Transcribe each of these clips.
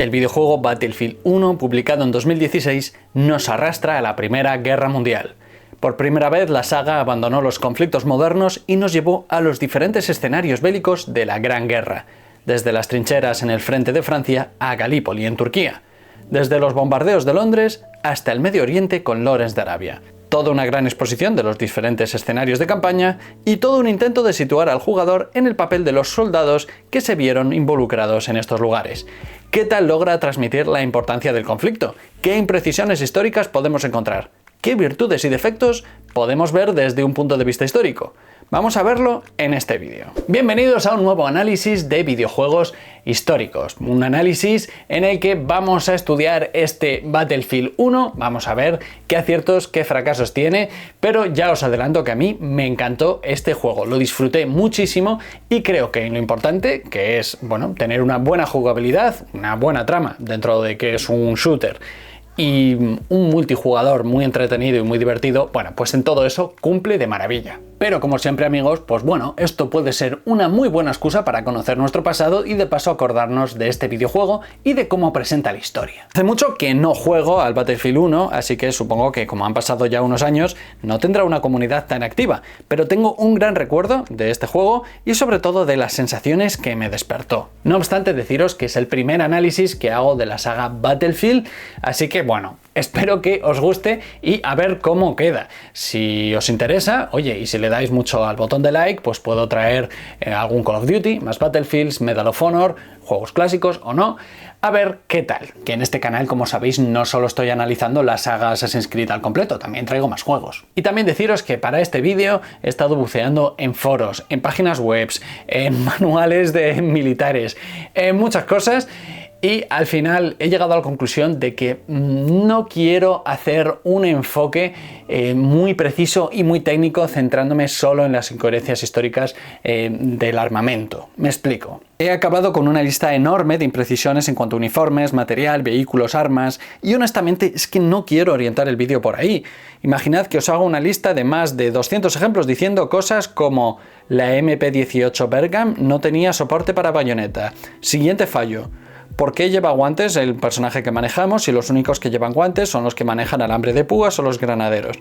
El videojuego Battlefield 1, publicado en 2016, nos arrastra a la Primera Guerra Mundial. Por primera vez la saga abandonó los conflictos modernos y nos llevó a los diferentes escenarios bélicos de la Gran Guerra, desde las trincheras en el frente de Francia a Galípoli en Turquía, desde los bombardeos de Londres hasta el Medio Oriente con Lawrence de Arabia. Toda una gran exposición de los diferentes escenarios de campaña y todo un intento de situar al jugador en el papel de los soldados que se vieron involucrados en estos lugares. ¿Qué tal logra transmitir la importancia del conflicto? ¿Qué imprecisiones históricas podemos encontrar? ¿Qué virtudes y defectos podemos ver desde un punto de vista histórico? Vamos a verlo en este vídeo. Bienvenidos a un nuevo análisis de videojuegos históricos. Un análisis en el que vamos a estudiar este Battlefield 1, vamos a ver qué aciertos, qué fracasos tiene, pero ya os adelanto que a mí me encantó este juego, lo disfruté muchísimo y creo que lo importante, que es, bueno, tener una buena jugabilidad, una buena trama dentro de que es un shooter, y un multijugador muy entretenido y muy divertido, bueno, pues en todo eso cumple de maravilla. Pero como siempre, amigos, pues bueno, esto puede ser una muy buena excusa para conocer nuestro pasado y de paso acordarnos de este videojuego y de cómo presenta la historia. Hace mucho que no juego al Battlefield 1, así que supongo que como han pasado ya unos años, no tendrá una comunidad tan activa, pero tengo un gran recuerdo de este juego y sobre todo de las sensaciones que me despertó. No obstante, deciros que es el primer análisis que hago de la saga Battlefield, así que bueno, espero que os guste y a ver cómo queda. Si os interesa, oye, y si le dais mucho al botón de like, pues puedo traer algún Call of Duty, más Battlefields, Medal of Honor, juegos clásicos o no, a ver qué tal. Que en este canal, como sabéis, no solo estoy analizando la saga Assassin's Creed al completo, también traigo más juegos. Y también deciros que para este vídeo he estado buceando en foros, en páginas web, en manuales de militares, en muchas cosas. Y al final he llegado a la conclusión de que no quiero hacer un enfoque muy preciso y muy técnico centrándome solo en las incoherencias históricas del armamento. Me explico. He acabado con una lista enorme de imprecisiones en cuanto a uniformes, material, vehículos, armas y honestamente es que no quiero orientar el vídeo por ahí. Imaginad que os hago una lista de más de 200 ejemplos diciendo cosas como la MP-18 Bergam no tenía soporte para bayoneta. Siguiente fallo. ¿Por qué lleva guantes el personaje que manejamos si los únicos que llevan guantes son los que manejan alambre de púas o los granaderos?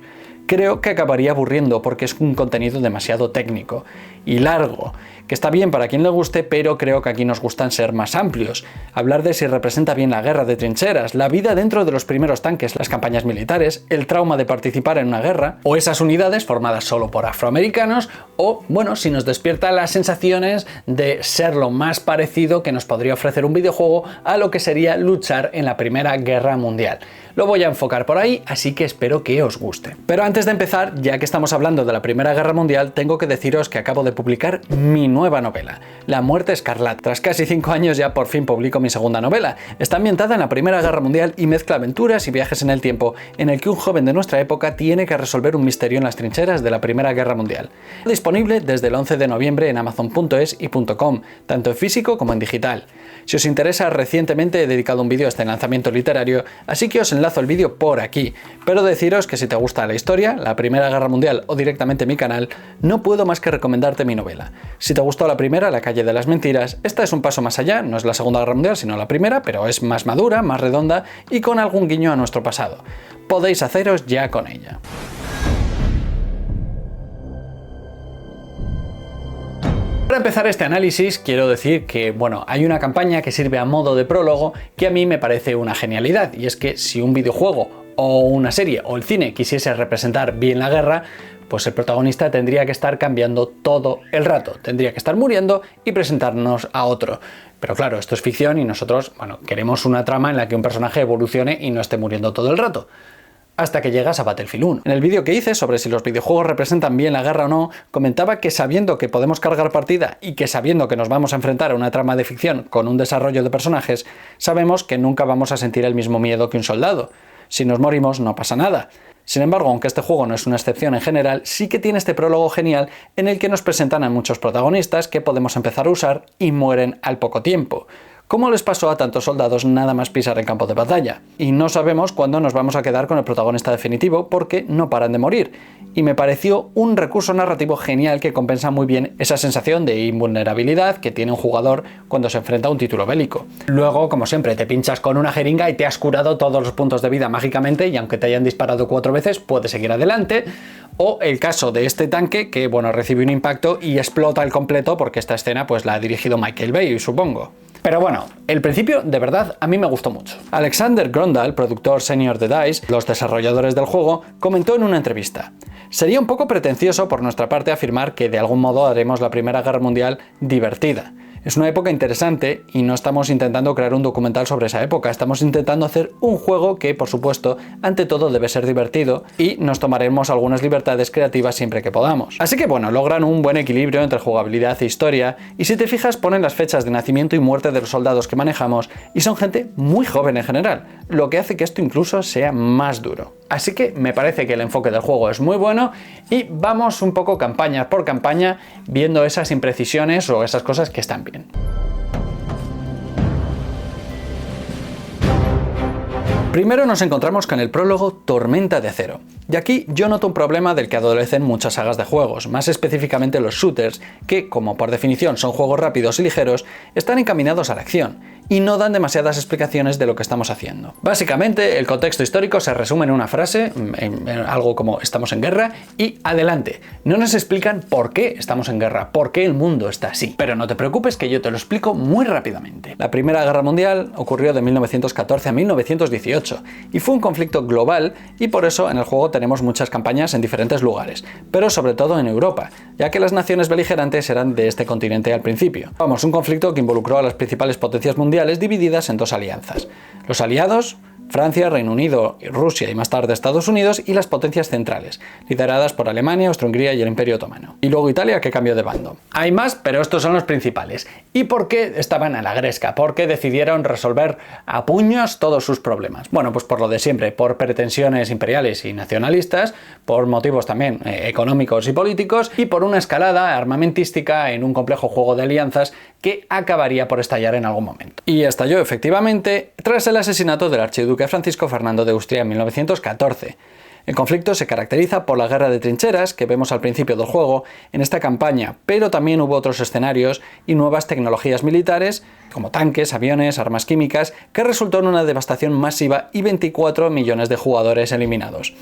Creo que acabaría aburriendo porque es un contenido demasiado técnico y largo, que está bien para quien le guste, pero creo que aquí nos gustan ser más amplios. Hablar de si representa bien la guerra de trincheras, la vida dentro de los primeros tanques, las campañas militares, el trauma de participar en una guerra, o esas unidades formadas solo por afroamericanos, o, bueno, si nos despierta las sensaciones de ser lo más parecido que nos podría ofrecer un videojuego a lo que sería luchar en la Primera Guerra Mundial. Lo voy a enfocar por ahí, así que espero que os guste. Pero antes de empezar, ya que estamos hablando de la Primera Guerra Mundial, tengo que deciros que acabo de publicar mi nueva novela, La Muerte Escarlata. Tras casi 5 años ya por fin publico mi segunda novela. Está ambientada en la Primera Guerra Mundial y mezcla aventuras y viajes en el tiempo, en el que un joven de nuestra época tiene que resolver un misterio en las trincheras de la Primera Guerra Mundial. Disponible desde el 11 de noviembre en Amazon.es y .com, tanto en físico como en digital. Si os interesa, recientemente he dedicado un vídeo a este lanzamiento literario, así que os enlazo el vídeo por aquí. Pero deciros que si te gusta la historia, la Primera Guerra Mundial o directamente mi canal, no puedo más que recomendarte mi novela. Si te gustó la primera, La calle de las mentiras, esta es un paso más allá, no es la Segunda Guerra Mundial sino la primera, pero es más madura, más redonda y con algún guiño a nuestro pasado. Podéis haceros ya con ella. Para empezar este análisis quiero decir que, bueno, hay una campaña que sirve a modo de prólogo que a mí me parece una genialidad, y es que si un videojuego o una serie o el cine quisiese representar bien la guerra, pues el protagonista tendría que estar cambiando todo el rato, tendría que estar muriendo y presentarnos a otro. Pero claro, esto es ficción y nosotros, bueno, queremos una trama en la que un personaje evolucione y no esté muriendo todo el rato. Hasta que llegas a Battlefield 1. En el vídeo que hice sobre si los videojuegos representan bien la guerra o no, comentaba que sabiendo que podemos cargar partida y que sabiendo que nos vamos a enfrentar a una trama de ficción con un desarrollo de personajes, sabemos que nunca vamos a sentir el mismo miedo que un soldado. Si nos morimos no pasa nada. Sin embargo, aunque este juego no es una excepción en general, sí que tiene este prólogo genial en el que nos presentan a muchos protagonistas que podemos empezar a usar y mueren al poco tiempo. como les pasó a tantos soldados nada más pisar el campo de batalla. Y no sabemos cuándo nos vamos a quedar con el protagonista definitivo porque no paran de morir. Y me pareció un recurso narrativo genial que compensa muy bien esa sensación de invulnerabilidad que tiene un jugador cuando se enfrenta a un título bélico. Luego, como siempre, te pinchas con una jeringa y te has curado todos los puntos de vida mágicamente y aunque te hayan disparado 4 veces, puedes seguir adelante. O el caso de este tanque que, bueno, recibe un impacto y explota al completo porque esta escena pues la ha dirigido Michael Bay, supongo. Pero bueno, el principio de verdad a mí me gustó mucho. Alexander Grondal, productor senior de DICE, los desarrolladores del juego, comentó en una entrevista: sería un poco pretencioso por nuestra parte afirmar que de algún modo haremos la Primera Guerra Mundial divertida. Es una época interesante y no estamos intentando crear un documental sobre esa época, estamos intentando hacer un juego que, por supuesto, ante todo debe ser divertido y nos tomaremos algunas libertades creativas siempre que podamos. Así que bueno, logran un buen equilibrio entre jugabilidad e historia y si te fijas ponen las fechas de nacimiento y muerte de los soldados que manejamos y son gente muy joven en general, lo que hace que esto incluso sea más duro. Así que me parece que el enfoque del juego es muy bueno y vamos un poco campaña por campaña viendo esas imprecisiones o esas cosas que están bien. Primero nos encontramos con el prólogo Tormenta de Acero. Y aquí yo noto un problema del que adolecen muchas sagas de juegos, más específicamente los shooters, que, como por definición son juegos rápidos y ligeros, están encaminados a la acción y no dan demasiadas explicaciones de lo que estamos haciendo. Básicamente, el contexto histórico se resume en una frase, en algo como estamos en guerra y adelante. No nos explican por qué estamos en guerra, por qué el mundo está así. Pero no te preocupes que yo te lo explico muy rápidamente. La Primera Guerra Mundial ocurrió de 1914 a 1918 y fue un conflicto global y por eso en el juego tenemos muchas campañas en diferentes lugares, pero sobre todo en Europa, ya que las naciones beligerantes eran de este continente al principio. Vamos, un conflicto que involucró a las principales potencias mundiales divididas en dos alianzas: los aliados, Francia, Reino Unido, Rusia y más tarde Estados Unidos, y las potencias centrales, lideradas por Alemania, Austria-Hungría y el Imperio Otomano. Y luego Italia, que cambió de bando. Hay más, pero estos son los principales. ¿Y por qué estaban a la gresca? ¿Por qué decidieron resolver a puños todos sus problemas? Bueno, pues por lo de siempre, por pretensiones imperiales y nacionalistas, por motivos también económicos y políticos, y por una escalada armamentística en un complejo juego de alianzas que acabaría por estallar en algún momento. Y estalló efectivamente tras el asesinato del archiduque Francisco Fernando de Austria en 1914. El conflicto se caracteriza por la guerra de trincheras que vemos al principio del juego en esta campaña, pero también hubo otros escenarios y nuevas tecnologías militares, como tanques, aviones, armas químicas, que resultó en una devastación masiva y 24 millones de jugadores eliminados.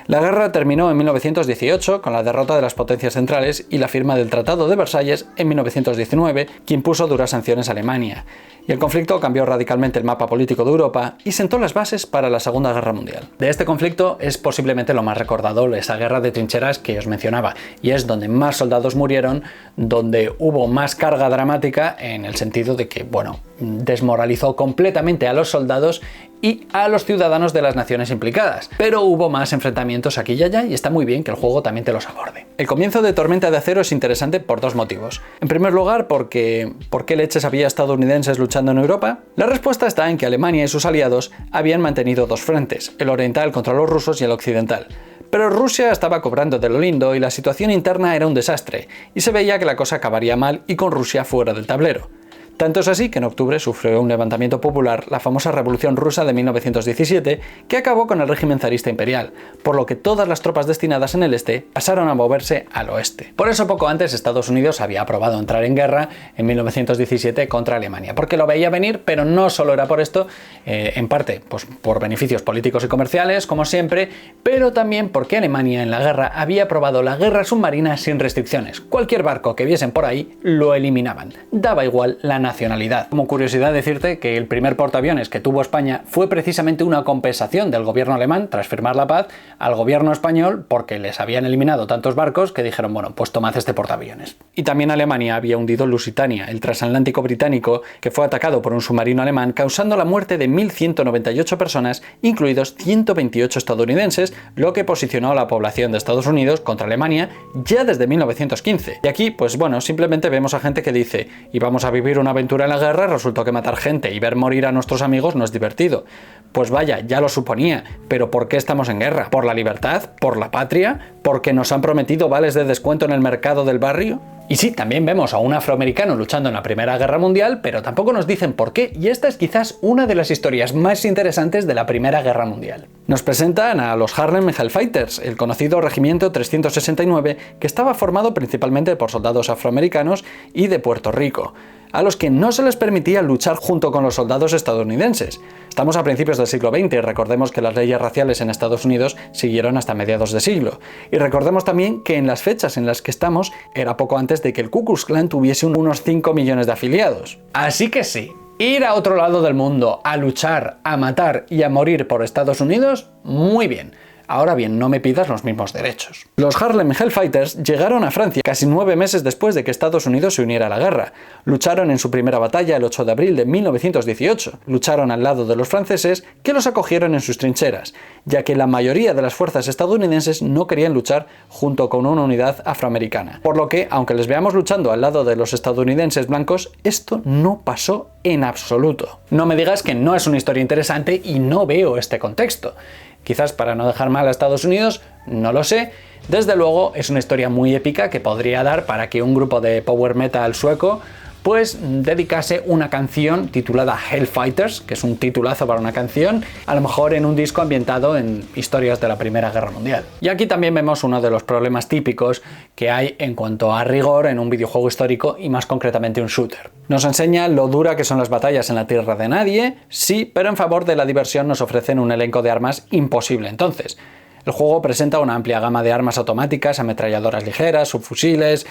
La guerra terminó en 1918 con la derrota de las potencias centrales y la firma del Tratado de Versalles en 1919, que impuso duras sanciones a Alemania. Y el conflicto cambió radicalmente el mapa político de Europa y sentó las bases para la Segunda Guerra Mundial. De este conflicto es posiblemente lo más recordado esa guerra de trincheras que os mencionaba, y es donde más soldados murieron, donde hubo más carga dramática en el sentido de que, bueno, desmoralizó completamente a los soldados y a los ciudadanos de las naciones implicadas. Pero hubo más enfrentamientos aquí y allá y está muy bien que el juego también te los aborde. El comienzo de Tormenta de Acero es interesante por dos motivos. En primer lugar, ¿por qué leches había estadounidenses luchando en Europa? La respuesta está en que Alemania y sus aliados habían mantenido dos frentes, el oriental contra los rusos y el occidental. Pero Rusia estaba cobrando de lo lindo y la situación interna era un desastre, y se veía que la cosa acabaría mal y con Rusia fuera del tablero. Tanto es así que en octubre sufrió un levantamiento popular, la famosa Revolución Rusa de 1917, que acabó con el régimen zarista imperial, por lo que todas las tropas destinadas en el este pasaron a moverse al oeste. Por eso poco antes Estados Unidos había aprobado entrar en guerra en 1917 contra Alemania, porque lo veía venir, pero no solo era por esto, en parte pues, por beneficios políticos y comerciales, como siempre, pero también porque Alemania en la guerra había aprobado la guerra submarina sin restricciones. Cualquier barco que viesen por ahí lo eliminaban, daba igual la nacionalidad. Como curiosidad decirte que el primer portaaviones que tuvo España fue precisamente una compensación del gobierno alemán tras firmar la paz al gobierno español porque les habían eliminado tantos barcos que dijeron, bueno, pues tomad este portaaviones. Y también Alemania había hundido Lusitania, el transatlántico británico, que fue atacado por un submarino alemán causando la muerte de 1.198 personas, incluidos 128 estadounidenses, lo que posicionó a la población de Estados Unidos contra Alemania ya desde 1915. Y aquí, pues bueno, simplemente vemos a gente que dice, y vamos a vivir una aventura en la guerra, resultó que matar gente y ver morir a nuestros amigos no es divertido. Pues vaya, ya lo suponía, pero ¿por qué estamos en guerra? ¿Por la libertad? ¿Por la patria? ¿Porque nos han prometido vales de descuento en el mercado del barrio? Y sí, también vemos a un afroamericano luchando en la Primera Guerra Mundial, pero tampoco nos dicen por qué, y esta es quizás una de las historias más interesantes de la Primera Guerra Mundial. Nos presentan a los Harlem Hellfighters, el conocido Regimiento 369, que estaba formado principalmente por soldados afroamericanos y de Puerto Rico, a los que no se les permitía luchar junto con los soldados estadounidenses. Estamos a principios del siglo XX y recordemos que las leyes raciales en Estados Unidos siguieron hasta mediados de siglo. Y recordemos también que en las fechas en las que estamos era poco antes de que el Ku Klux Klan tuviese unos 5 millones de afiliados. Así que sí, ir a otro lado del mundo a luchar, a matar y a morir por Estados Unidos, muy bien. Ahora bien, no me pidas los mismos derechos. Los Harlem Hellfighters llegaron a Francia casi 9 meses después de que Estados Unidos se uniera a la guerra. Lucharon en su primera batalla el 8 de abril de 1918. Lucharon al lado de los franceses, que los acogieron en sus trincheras, ya que la mayoría de las fuerzas estadounidenses no querían luchar junto con una unidad afroamericana. Por lo que, aunque les veamos luchando al lado de los estadounidenses blancos, esto no pasó en absoluto. No me digas que no es una historia interesante y no veo este contexto. Quizás para no dejar mal a Estados Unidos, no lo sé. Desde luego es una historia muy épica que podría dar para que un grupo de power metal sueco pues dedicase una canción titulada Hellfighters, que es un titulazo para una canción, a lo mejor en un disco ambientado en historias de la Primera Guerra Mundial. Y aquí también vemos uno de los problemas típicos que hay en cuanto a rigor en un videojuego histórico y más concretamente un shooter. Nos enseña lo dura que son las batallas en la tierra de nadie, sí, pero en favor de la diversión nos ofrecen un elenco de armas imposible. Entonces, el juego presenta una amplia gama de armas automáticas, ametralladoras ligeras, subfusiles,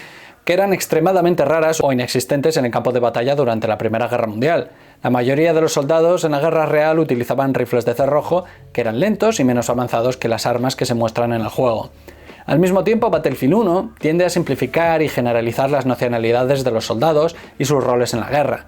que eran extremadamente raras o inexistentes en el campo de batalla durante la Primera Guerra Mundial. La mayoría de los soldados en la guerra real utilizaban rifles de cerrojo, que eran lentos y menos avanzados que las armas que se muestran en el juego. Al mismo tiempo, Battlefield 1 tiende a simplificar y generalizar las nacionalidades de los soldados y sus roles en la guerra.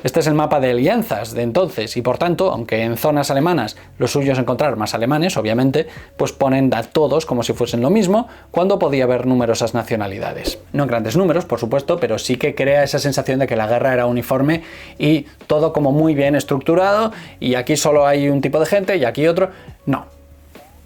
Este es el mapa de alianzas de entonces y por tanto, aunque en zonas alemanas lo suyo es encontrar más alemanes, obviamente, pues ponen a todos como si fuesen lo mismo, cuando podía haber numerosas nacionalidades. No en grandes números, por supuesto, pero sí que crea esa sensación de que la guerra era uniforme y todo como muy bien estructurado y aquí solo hay un tipo de gente y aquí otro. No.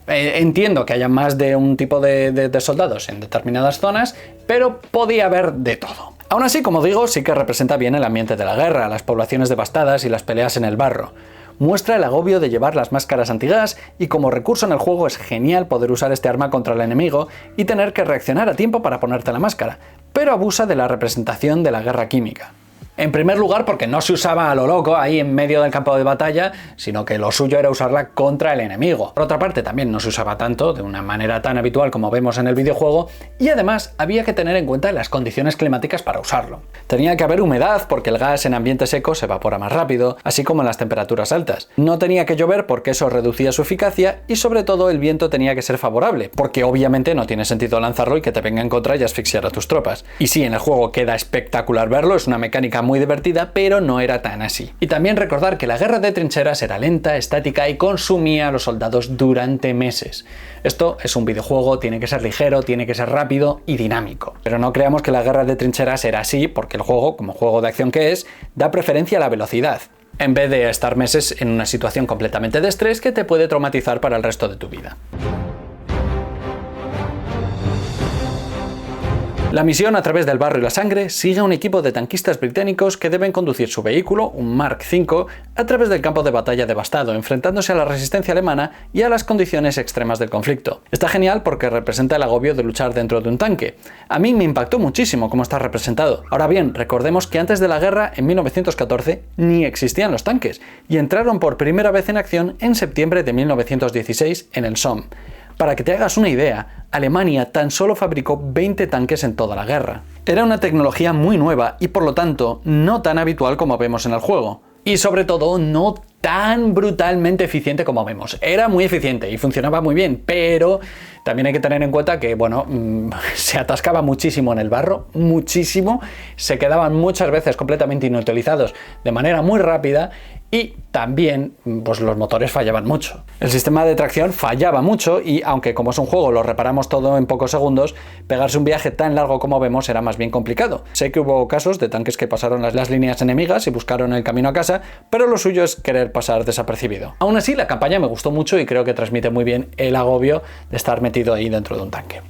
Entiendo que haya más de un tipo de soldados en determinadas zonas, pero podía haber de todo. Aún así, como digo, sí que representa bien el ambiente de la guerra, las poblaciones devastadas y las peleas en el barro. Muestra el agobio de llevar las máscaras antigas y como recurso en el juego es genial poder usar este arma contra el enemigo y tener que reaccionar a tiempo para ponerte la máscara, pero abusa de la representación de la guerra química. En primer lugar, porque no se usaba a lo loco ahí en medio del campo de batalla, sino que lo suyo era usarla contra el enemigo. Por otra parte, también no se usaba tanto, de una manera tan habitual como vemos en el videojuego, y además había que tener en cuenta las condiciones climáticas para usarlo. Tenía que haber humedad, porque el gas en ambiente seco se evapora más rápido, así como en las temperaturas altas. No tenía que llover porque eso reducía su eficacia, y sobre todo el viento tenía que ser favorable, porque obviamente no tiene sentido lanzarlo y que te venga en contra y asfixiar a tus tropas. Y sí, en el juego queda espectacular verlo, es una mecánica muy divertida, pero no era tan así. Y también recordar que la guerra de trincheras era lenta, estática y consumía a los soldados durante meses. Esto es un videojuego, tiene que ser ligero, tiene que ser rápido y dinámico. Pero no creamos que la guerra de trincheras era así, porque el juego, como juego de acción que es, da preferencia a la velocidad, en vez de estar meses en una situación completamente de estrés que te puede traumatizar para el resto de tu vida. La misión a través del barro y la sangre sigue a un equipo de tanquistas británicos que deben conducir su vehículo, un Mark V, a través del campo de batalla devastado, enfrentándose a la resistencia alemana y a las condiciones extremas del conflicto. Está genial porque representa el agobio de luchar dentro de un tanque. A mí me impactó muchísimo cómo está representado. Ahora bien, recordemos que antes de la guerra, en 1914, ni existían los tanques, y entraron por primera vez en acción en septiembre de 1916 en el Somme. Para que te hagas una idea, Alemania tan solo fabricó 20 tanques en toda la guerra. Era una tecnología muy nueva y por lo tanto no tan habitual como vemos en el juego. Y sobre todo no tan brutalmente eficiente como vemos. Era muy eficiente y funcionaba muy bien, pero también hay que tener en cuenta que, bueno, se atascaba muchísimo en el barro, muchísimo, se quedaban muchas veces completamente inutilizados de manera muy rápida y también pues los motores fallaban mucho. El sistema de tracción fallaba mucho y aunque como es un juego lo reparamos todo en pocos segundos, pegarse un viaje tan largo como vemos era más bien complicado. Sé que hubo casos de tanques que pasaron las líneas enemigas y buscaron el camino a casa, pero lo suyo es querer pasar desapercibido. Aún así, la campaña me gustó mucho y creo que transmite muy bien el agobio de estar metido ahí dentro de un tanque.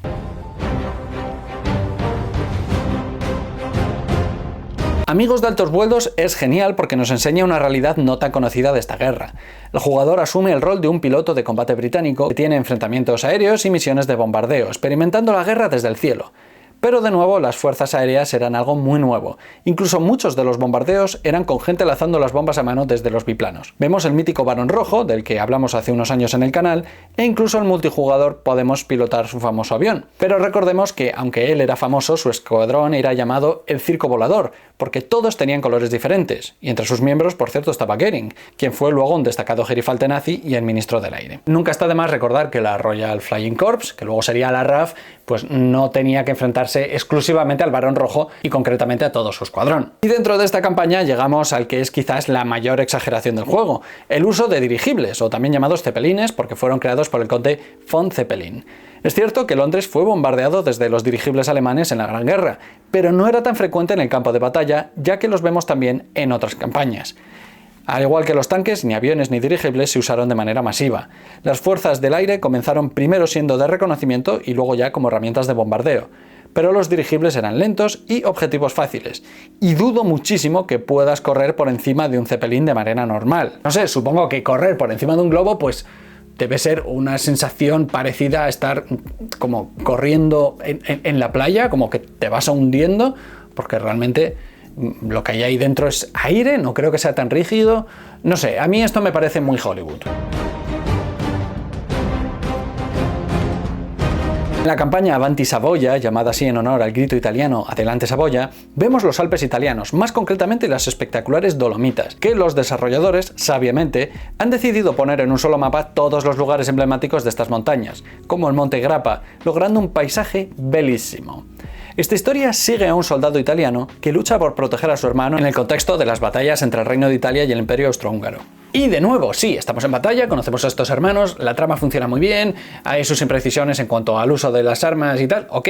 Amigos de Altos Vuelos es genial porque nos enseña una realidad no tan conocida de esta guerra. El jugador asume el rol de un piloto de combate británico que tiene enfrentamientos aéreos y misiones de bombardeo, experimentando la guerra desde el cielo. Pero de nuevo, las fuerzas aéreas eran algo muy nuevo. Incluso muchos de los bombardeos eran con gente lanzando las bombas a mano desde los biplanos. Vemos el mítico Barón Rojo, del que hablamos hace unos años en el canal, e incluso en multijugador podemos pilotar su famoso avión. Pero recordemos que, aunque él era famoso, su escuadrón era llamado el Circo Volador, porque todos tenían colores diferentes. Y entre sus miembros, por cierto, estaba Goering, quien fue luego un destacado gerifalte nazi y el ministro del aire. Nunca está de más recordar que la Royal Flying Corps, que luego sería la RAF, pues no tenía que enfrentarse exclusivamente al Barón Rojo y concretamente a todo su escuadrón. Y dentro de esta campaña llegamos al que es quizás la mayor exageración del juego, el uso de dirigibles, o también llamados zeppelines, porque fueron creados por el conde von Zeppelin. Es cierto que Londres fue bombardeado desde los dirigibles alemanes en la Gran Guerra, pero no era tan frecuente en el campo de batalla, ya que los vemos también en otras campañas. Al igual que los tanques, ni aviones ni dirigibles se usaron de manera masiva. Las fuerzas del aire comenzaron primero siendo de reconocimiento y luego ya como herramientas de bombardeo. Pero los dirigibles eran lentos y objetivos fáciles, y dudo muchísimo que puedas correr por encima de un Zeppelin de manera normal. No sé, supongo que correr por encima de un globo pues debe ser una sensación parecida a estar como corriendo en la playa, como que te vas hundiendo, porque realmente lo que hay ahí dentro es aire, no creo que sea tan rígido. No sé, a mí esto me parece muy Hollywood. En la campaña Avanti Savoia, llamada así en honor al grito italiano Adelante Savoia, vemos los Alpes italianos, más concretamente las espectaculares Dolomitas, que los desarrolladores, sabiamente, han decidido poner en un solo mapa todos los lugares emblemáticos de estas montañas, como el Monte Grappa, logrando un paisaje bellísimo. Esta historia sigue a un soldado italiano que lucha por proteger a su hermano en el contexto de las batallas entre el Reino de Italia y el Imperio Austrohúngaro. Y de nuevo, sí, estamos en batalla, conocemos a estos hermanos, la trama funciona muy bien, hay sus imprecisiones en cuanto al uso de las armas y tal, ok,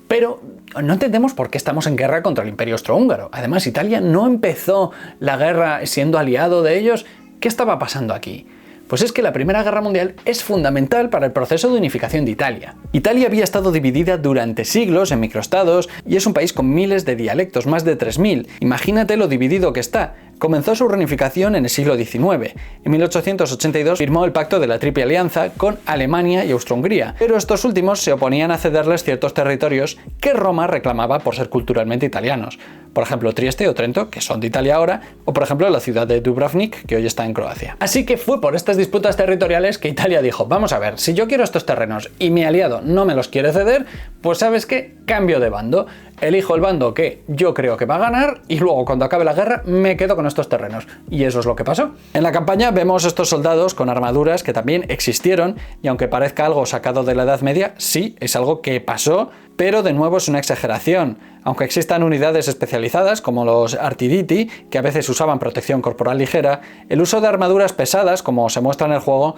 pero no entendemos por qué estamos en guerra contra el Imperio Austrohúngaro. Además, Italia no empezó la guerra siendo aliado de ellos. ¿Qué estaba pasando aquí? Pues es que la Primera Guerra Mundial es fundamental para el proceso de unificación de Italia. Italia había estado dividida durante siglos en microestados y es un país con miles de dialectos, más de 3000. Imagínate lo dividido que está. Comenzó su reunificación en el siglo XIX. En 1882 firmó el Pacto de la Triple Alianza con Alemania y Austria-Hungría, pero estos últimos se oponían a cederles ciertos territorios que Roma reclamaba por ser culturalmente italianos. Por ejemplo, Trieste o Trento, que son de Italia ahora, o por ejemplo la ciudad de Dubrovnik, que hoy está en Croacia. Así que fue por estas disputas territoriales que Italia dijo, vamos a ver, si yo quiero estos terrenos y mi aliado no me los quiere ceder, pues ¿sabes qué? Cambio de bando. Elijo el bando que yo creo que va a ganar y luego cuando acabe la guerra me quedo con estos terrenos. Y eso es lo que pasó. En la campaña vemos estos soldados con armaduras que también existieron y aunque parezca algo sacado de la Edad Media, sí, es algo que pasó, pero de nuevo es una exageración. Aunque existan unidades especializadas como los Artiditi, que a veces usaban protección corporal ligera, el uso de armaduras pesadas, como se muestra en el juego,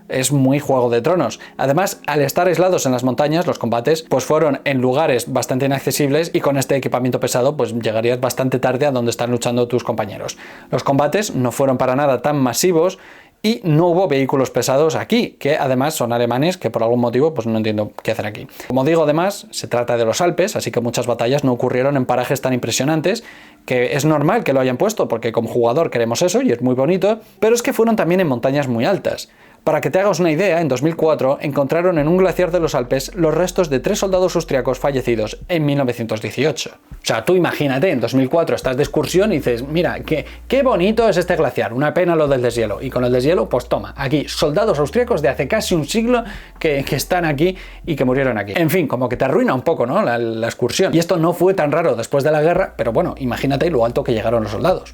es muy Juego de Tronos. Además, al estar aislados en las montañas, los combates pues fueron en lugares bastante inaccesibles y con este equipamiento pesado pues llegarías bastante tarde a donde están luchando tus compañeros. Los combates no fueron para nada tan masivos y no hubo vehículos pesados aquí, que además son alemanes, que por algún motivo pues no entiendo qué hacer aquí. Como digo, además, se trata de los Alpes, así que muchas batallas no ocurrieron en parajes tan impresionantes, que es normal que lo hayan puesto, porque como jugador queremos eso y es muy bonito, pero es que fueron también en montañas muy altas. Para que te hagas una idea, en 2004 encontraron en un glaciar de los Alpes los restos de 3 soldados austriacos fallecidos en 1918. O sea, tú imagínate, en 2004 estás de excursión y dices, mira, qué bonito es este glaciar, una pena lo del deshielo. Y con el deshielo, pues toma, aquí, soldados austriacos de hace casi un siglo que están aquí y que murieron aquí. En fin, como que te arruina un poco, ¿no?, la excursión. Y esto no fue tan raro después de la guerra, pero bueno, imagínate lo alto que llegaron los soldados.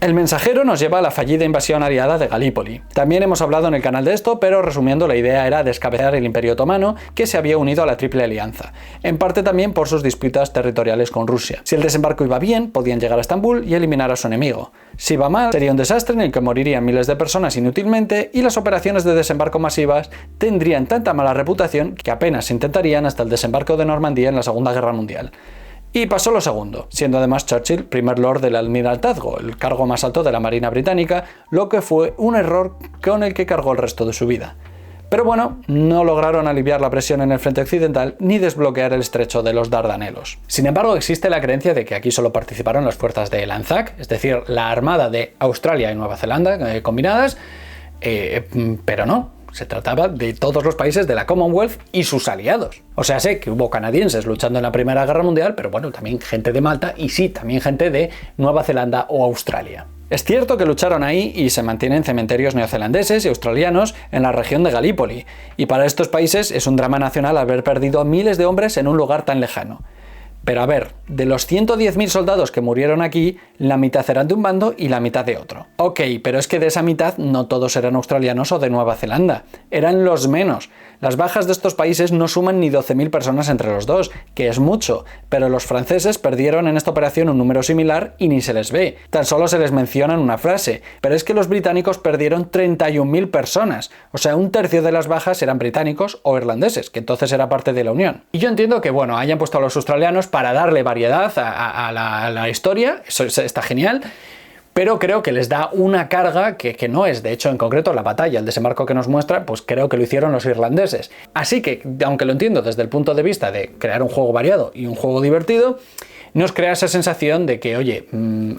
El mensajero nos lleva a la fallida invasión aliada de Galípoli. También hemos hablado en el canal de esto, pero resumiendo, la idea era descabezar el Imperio Otomano, que se había unido a la Triple Alianza, en parte también por sus disputas territoriales con Rusia. Si el desembarco iba bien, podían llegar a Estambul y eliminar a su enemigo. Si iba mal, sería un desastre en el que morirían miles de personas inútilmente y las operaciones de desembarco masivas tendrían tanta mala reputación que apenas se intentarían hasta el desembarco de Normandía en la Segunda Guerra Mundial. Y pasó lo segundo, siendo además Churchill primer lord del almirantazgo, el cargo más alto de la Marina Británica, lo que fue un error con el que cargó el resto de su vida. Pero bueno, no lograron aliviar la presión en el frente occidental ni desbloquear el estrecho de los Dardanelos. Sin embargo, existe la creencia de que aquí solo participaron las fuerzas de Anzac, es decir, la armada de Australia y Nueva Zelanda combinadas, pero no. Se trataba de todos los países de la Commonwealth y sus aliados. O sea, sé que hubo canadienses luchando en la Primera Guerra Mundial, pero bueno, también gente de Malta y sí, también gente de Nueva Zelanda o Australia. Es cierto que lucharon ahí y se mantienen cementerios neozelandeses y australianos en la región de Galípoli, y para estos países es un drama nacional haber perdido a miles de hombres en un lugar tan lejano. Pero a ver, de los 110.000 soldados que murieron aquí, la mitad eran de un bando y la mitad de otro. Ok, pero es que de esa mitad no todos eran australianos o de Nueva Zelanda, eran los menos. Las bajas de estos países no suman ni 12.000 personas entre los dos, que es mucho, pero los franceses perdieron en esta operación un número similar y ni se les ve. Tan solo se les menciona en una frase, pero es que los británicos perdieron 31.000 personas, o sea, un tercio de las bajas eran británicos o irlandeses, que entonces era parte de la Unión. Y yo entiendo que, bueno, hayan puesto a los australianos para darle variedad a la historia, eso está genial, pero creo que les da una carga que no es. De hecho, en concreto, la batalla, el desembarco que nos muestra, pues creo que lo hicieron los irlandeses. Así que, aunque lo entiendo desde el punto de vista de crear un juego variado y un juego divertido, nos crea esa sensación de que, oye,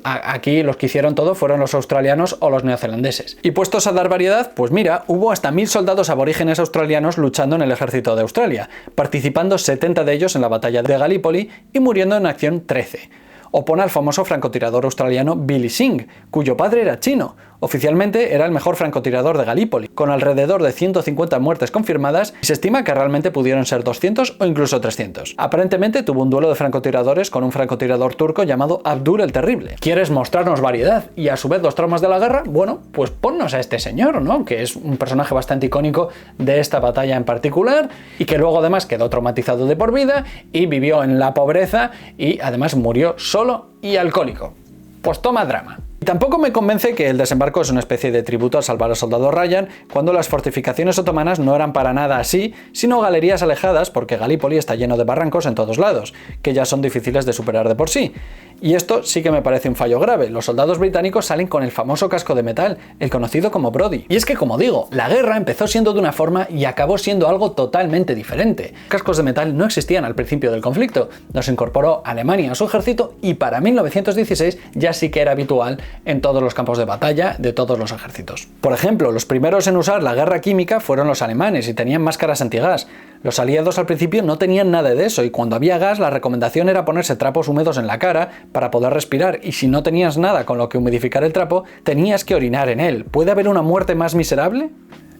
aquí los que hicieron todo fueron los australianos o los neozelandeses. Y puestos a dar variedad, pues mira, hubo hasta 1.000 soldados aborígenes australianos luchando en el ejército de Australia, participando 70 de ellos en la batalla de Galípoli y muriendo en acción 13. O pone al famoso francotirador australiano Billy Singh, cuyo padre era chino. Oficialmente era el mejor francotirador de Galípoli, con alrededor de 150 muertes confirmadas y se estima que realmente pudieron ser 200 o incluso 300. Aparentemente tuvo un duelo de francotiradores con un francotirador turco llamado Abdul el Terrible. ¿Quieres mostrarnos variedad y a su vez los traumas de la guerra? Bueno, pues ponnos a este señor, ¿no? Que es un personaje bastante icónico de esta batalla en particular y que luego además quedó traumatizado de por vida y vivió en la pobreza y además murió solo y alcohólico. Pues toma drama. Y tampoco me convence que el desembarco es una especie de tributo al salvar al soldado Ryan, cuando las fortificaciones otomanas no eran para nada así, sino galerías alejadas, porque Galípoli está lleno de barrancos en todos lados, que ya son difíciles de superar de por sí. Y esto sí que me parece un fallo grave. Los soldados británicos salen con el famoso casco de metal, el conocido como Brodie. Y es que, como digo, la guerra empezó siendo de una forma y acabó siendo algo totalmente diferente. Cascos de metal no existían al principio del conflicto, los incorporó Alemania a su ejército y para 1916 ya sí que era habitual en todos los campos de batalla de todos los ejércitos. Por ejemplo, los primeros en usar la guerra química fueron los alemanes y tenían máscaras antigas. Los aliados al principio no tenían nada de eso y cuando había gas la recomendación era ponerse trapos húmedos en la cara para poder respirar y si no tenías nada con lo que humidificar el trapo, tenías que orinar en él. ¿Puede haber una muerte más miserable?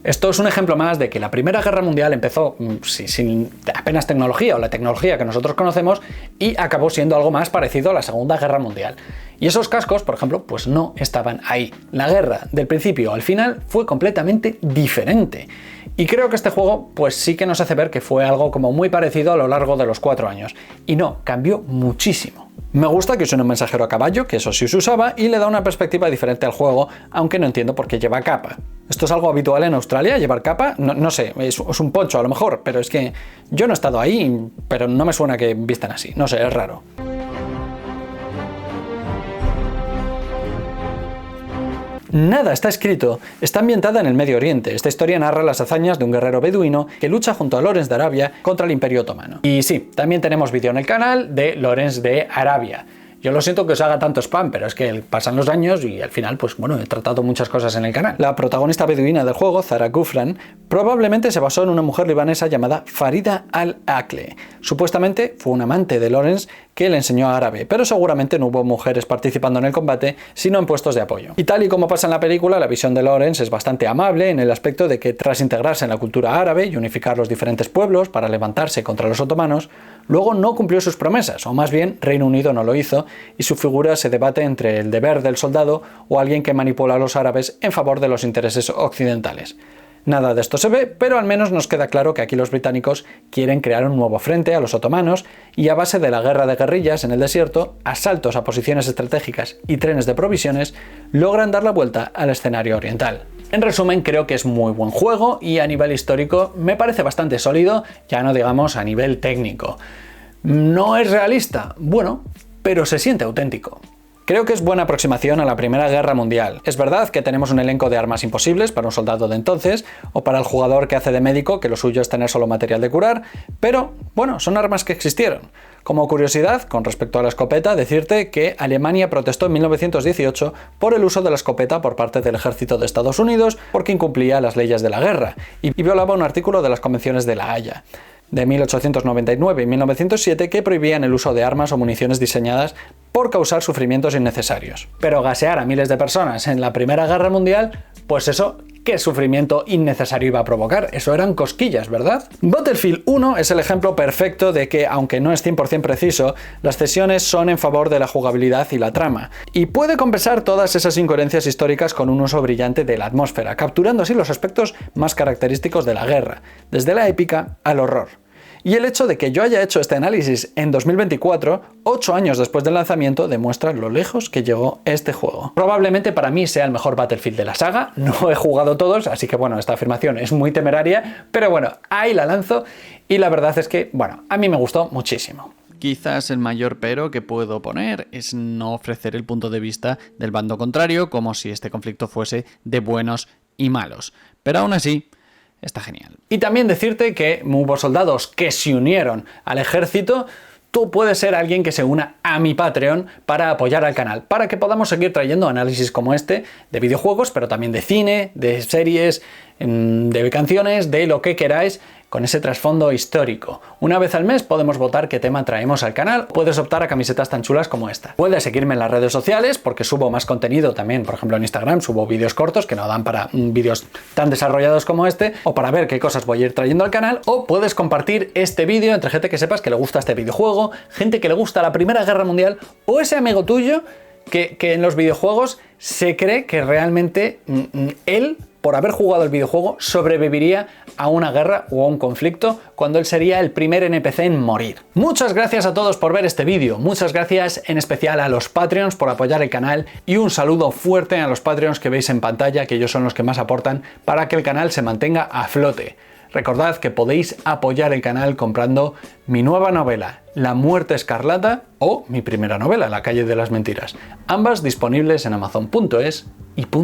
Esto es un ejemplo más de que la Primera Guerra Mundial empezó sin apenas tecnología o la tecnología que nosotros conocemos y acabó siendo algo más parecido a la Segunda Guerra Mundial. Y esos cascos, por ejemplo, pues no estaban ahí. La guerra, del principio al final, fue completamente diferente. Y creo que este juego pues sí que nos hace ver que fue algo como muy parecido a lo largo de los 4 años. Y no, cambió muchísimo. Me gusta que use un mensajero a caballo, que eso sí se usaba, y le da una perspectiva diferente al juego, aunque no entiendo por qué lleva capa. ¿Esto es algo habitual en Australia, llevar capa? No sé, es un poncho a lo mejor, pero es que yo no he estado ahí, pero no me suena que vistan así, no sé, es raro. Nada está escrito. Está ambientada en el Medio Oriente. Esta historia narra las hazañas de un guerrero beduino que lucha junto a Lorenz de Arabia contra el Imperio Otomano. Y sí, también tenemos vídeo en el canal de Lorenz de Arabia. Yo lo siento que os haga tanto spam, pero es que pasan los años y al final, pues bueno, he tratado muchas cosas en el canal. La protagonista beduina del juego, Zara Gufran, probablemente se basó en una mujer libanesa llamada Farida al-Akle. Supuestamente fue un amante de Lorenz que le enseñó árabe, pero seguramente no hubo mujeres participando en el combate, sino en puestos de apoyo. Y tal y como pasa en la película, la visión de Lorenz es bastante amable en el aspecto de que tras integrarse en la cultura árabe y unificar los diferentes pueblos para levantarse contra los otomanos, luego no cumplió sus promesas, o más bien Reino Unido no lo hizo, y su figura se debate entre el deber del soldado o alguien que manipula a los árabes en favor de los intereses occidentales. Nada de esto se ve, pero al menos nos queda claro que aquí los británicos quieren crear un nuevo frente a los otomanos y a base de la guerra de guerrillas en el desierto, asaltos a posiciones estratégicas y trenes de provisiones, logran dar la vuelta al escenario oriental. En resumen, creo que es muy buen juego y a nivel histórico me parece bastante sólido, ya no digamos a nivel técnico. ¿No es realista? Bueno, pero se siente auténtico. Creo que es buena aproximación a la Primera Guerra Mundial. Es verdad que tenemos un elenco de armas imposibles para un soldado de entonces, o para el jugador que hace de médico, que lo suyo es tener solo material de curar, pero bueno, son armas que existieron. Como curiosidad, con respecto a la escopeta, decirte que Alemania protestó en 1918 por el uso de la escopeta por parte del ejército de Estados Unidos porque incumplía las leyes de la guerra y violaba un artículo de las convenciones de La Haya de 1899 y 1907 que prohibían el uso de armas o municiones diseñadas por causar sufrimientos innecesarios. Pero gasear a miles de personas en la Primera Guerra Mundial, pues eso, ¿qué sufrimiento innecesario iba a provocar? Eso eran cosquillas, ¿verdad? Battlefield 1 es el ejemplo perfecto de que, aunque no es 100% preciso, las cesiones son en favor de la jugabilidad y la trama, y puede compensar todas esas incoherencias históricas con un uso brillante de la atmósfera, capturando así los aspectos más característicos de la guerra, desde la épica al horror. Y el hecho de que yo haya hecho este análisis en 2024, 8 años después del lanzamiento, demuestra lo lejos que llegó este juego. Probablemente para mí sea el mejor Battlefield de la saga, no he jugado todos, así que bueno, esta afirmación es muy temeraria, pero bueno, ahí la lanzo y la verdad es que, bueno, a mí me gustó muchísimo. Quizás el mayor pero que puedo poner es no ofrecer el punto de vista del bando contrario, como si este conflicto fuese de buenos y malos. Pero aún así, está genial. Y también decirte que hubo soldados que se unieron al ejército. Tú puedes ser alguien que se una a mi Patreon para apoyar al canal, para que podamos seguir trayendo análisis como este de videojuegos, pero también de cine, de series, de canciones, de lo que queráis, con ese trasfondo histórico. Una vez al mes podemos votar qué tema traemos al canal. Puedes optar a camisetas tan chulas como esta. Puedes seguirme en las redes sociales porque subo más contenido también. Por ejemplo, en Instagram subo vídeos cortos que no dan para vídeos tan desarrollados como este, o para ver qué cosas voy a ir trayendo al canal. O puedes compartir este vídeo entre gente que sepas que le gusta este videojuego, gente que le gusta la Primera Guerra Mundial, o ese amigo tuyo que en los videojuegos se cree que realmente él, por haber jugado el videojuego, sobreviviría a una guerra o a un conflicto cuando él sería el primer NPC en morir. Muchas gracias a todos por ver este vídeo, muchas gracias en especial a los Patreons por apoyar el canal y un saludo fuerte a los Patreons que veis en pantalla, que ellos son los que más aportan para que el canal se mantenga a flote. Recordad que podéis apoyar el canal comprando mi nueva novela, La Muerte Escarlata, o mi primera novela, La Calle de las Mentiras, ambas disponibles en Amazon.es y